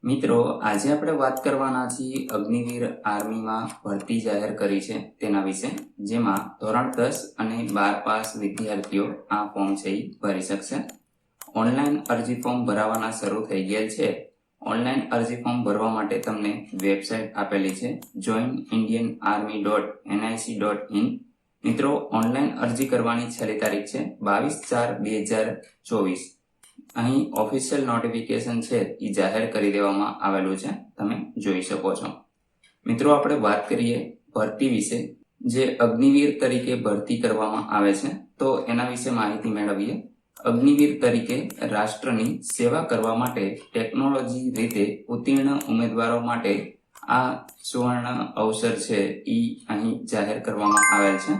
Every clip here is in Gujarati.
મિત્રો, આજે આપણે વાત કરવાના છીએ અગ્નિવીર આર્મીમાં ભરતી જાહેર કરી છે તેના વિશે, જેમાં ધોરણ 10 અને 12 પાસ વિદ્યાર્થીઓ આ ફોર્મ છે એ ભરી શકશે. ઓનલાઈન અરજી ફોર્મ ભરાવાના શરૂ થઈ ગયેલ છે. ઓનલાઈન અરજી ફોર્મ ભરવા માટે તમને વેબસાઇટ આપેલી છે joinindianarmy.nic.in. મિત્રો, ઓનલાઈન અરજી કરવાની છેલ્લી તારીખ છે 22/4/2024. અહીં ઓફિશિયલ નોટિફિકેશન છે એ જાહેર કરી દેવામાં આવેલું છે, તમે જોઈ શકો છો. મિત્રો, આપણે વાત કરીએ ભરતી વિશે. જે અગ્નિવીર તરીકે ભરતી કરવામાં આવે છે તો એના વિશે માહિતી મેળવીએ. અગ્નિવીર તરીકે રાષ્ટ્રની સેવા કરવા માટે ટેકનોલોજી રીતે ઉત્તીર્ણ ઉમેદવારો માટે આ સુવર્ણ અવસર છે એ અહીં જાહેર કરવામાં આવેલ છે,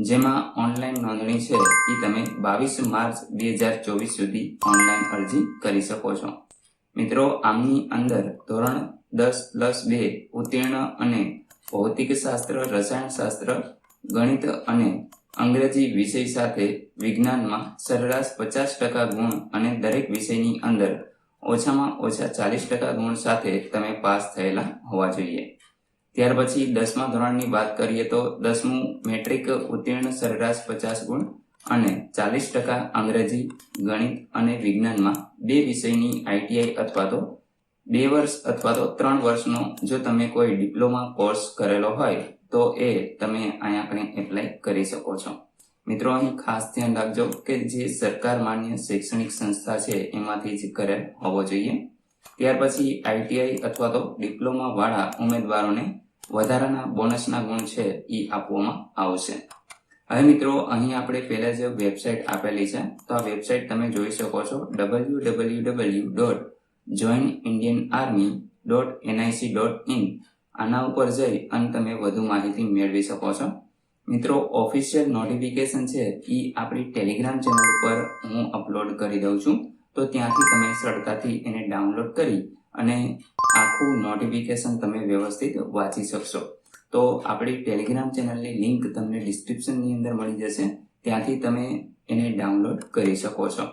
જેમાં ઓનલાઈન નોંધણી છે એ તમે 22 માર્ચ 2024 સુધી ઓનલાઈન અરજી કરી શકો છો. મિત્રો, આમની અંદર ધોરણ 10+2 ઉત્તીર્ણ અને ભૌતિકશાસ્ત્ર, રસાયણશાસ્ત્ર, ગણિત અને અંગ્રેજી વિષય સાથે વિજ્ઞાનમાં સરેરાશ 50% ગુણ અને દરેક વિષયની અંદર ઓછામાં ઓછા 40% ગુણ સાથે તમે પાસ થયેલા હોવા જોઈએ. ત્યાર પછી 10મા ધોરણની વાત કરીએ તો 10મું મેટ્રિક ઉત્તીર્ણ સરેરાશ 50 ગુણ અને 40% અંગ્રેજી, ગણિત અને વિજ્ઞાનમાં 2 વિષયની ITI અથવા તો 2 વર્ષ અથવા તો 3 વર્ષનો જો તમે કોઈ ડિપ્લોમા કોર્સ કરેલો હોય તો એ તમે અહીંયા આપણે એપ્લાય કરી શકો છો. મિત્રો, અહીં ખાસ ધ્યાન રાખજો કે જે સરકાર માન્ય શૈક્ષણિક સંસ્થા છે એમાંથી જ કરેલ હોવો જોઈએ. ત્યાર પછી ITI અથવા તો ડિપ્લોમા વાળા ઉમેદવારોને વધારાના બોનસના ગુણ છે એ આપવામાં આવશે. હવે મિત્રો, અહીં આપણે પહેલા જ વેબસાઇટ આપેલી છે તો આ વેબસાઇટ તમે જોઈ શકો છો www.joinindianarmy.nic.in. આના ઉપર જઈ અને તમે વધુ માહિતી મેળવી શકો છો. મિત્રો, ઓફિશિયલ નોટિફિકેશન છે એ આપણી ટેલિગ્રામ ચેનલ ઉપર હું અપલોડ કરી દઉં છું, તો ત્યાંથી તમે સરળતાથી એને ડાઉનલોડ કરી અને આખું નોટિફિકેશન તમે વ્યવસ્થિત વાંચી શકશો. તો આપણી ટેલિગ્રામ ચેનલની લિંક તમને ડિસ્ક્રિપ્શનની અંદર મળી જશે, ત્યાંથી તમે એને ડાઉનલોડ કરી શકો છો.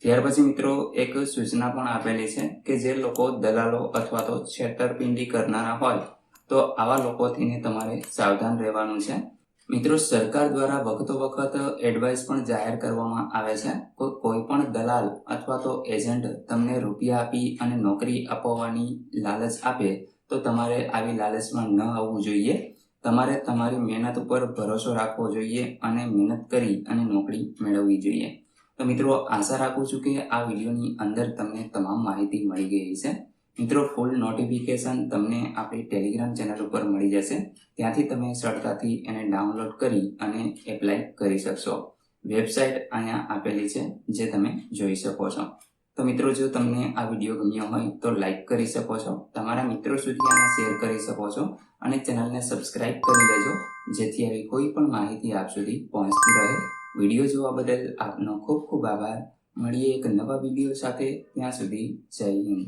ત્યાર પછી મિત્રો, એક સૂચના પણ આપેલી છે કે જે લોકો દલાલો અથવા તો છેતરપિંડી કરનારા હોય તો આવા લોકોથી તમારે સાવધાન રહેવાનું છે. મિત્રો, સરકાર દ્વારા વખતો વખત એડવાઇસ પણ જાહેર કરવામાં આવે છે કે કોઈ પણ દલાલ અથવા તો એજન્ટ તમને રૂપિયા આપી અને નોકરી અપાવવાની લાલચ આપે તો તમારે આવી લાલચમાં ન આવવું જોઈએ. તમારે તમારી મહેનત ઉપર ભરોસો રાખવો જોઈએ અને મહેનત કરી અને નોકરી મેળવવી જોઈએ. તો મિત્રો, આશા રાખું છું કે આ વિડીયોની અંદર તમને તમામ માહિતી મળી ગઈ છે. મિત્રો, ફૂલ નોટિફિકેશન તમને આપણી ટેલિગ્રામ ચેનલ ઉપર મળી જશે, ત્યાંથી તમે સરળતાથી એને ડાઉનલોડ કરી અને એપ્લાય કરી શકશો. વેબસાઇટ અહીંયા આપેલી છે જે તમે જોઈ શકો છો. તો મિત્રો, જો તમને આ વિડીયો ગમ્યો હોય તો લાઈક કરી શકો છો, તમારા મિત્રો સુધી આને શેર કરી શકો છો અને ચેનલને સબસ્ક્રાઇબ કરી લેજો, જેથી આવી કોઈ પણ માહિતી આપ સુધી પહોંચતી રહે. વિડીયો જોવા બદલ આપનો ખૂબ ખૂબ આભાર. મળીએ એક નવા વિડીયો સાથે. ત્યાં સુધી જય હિન્દ.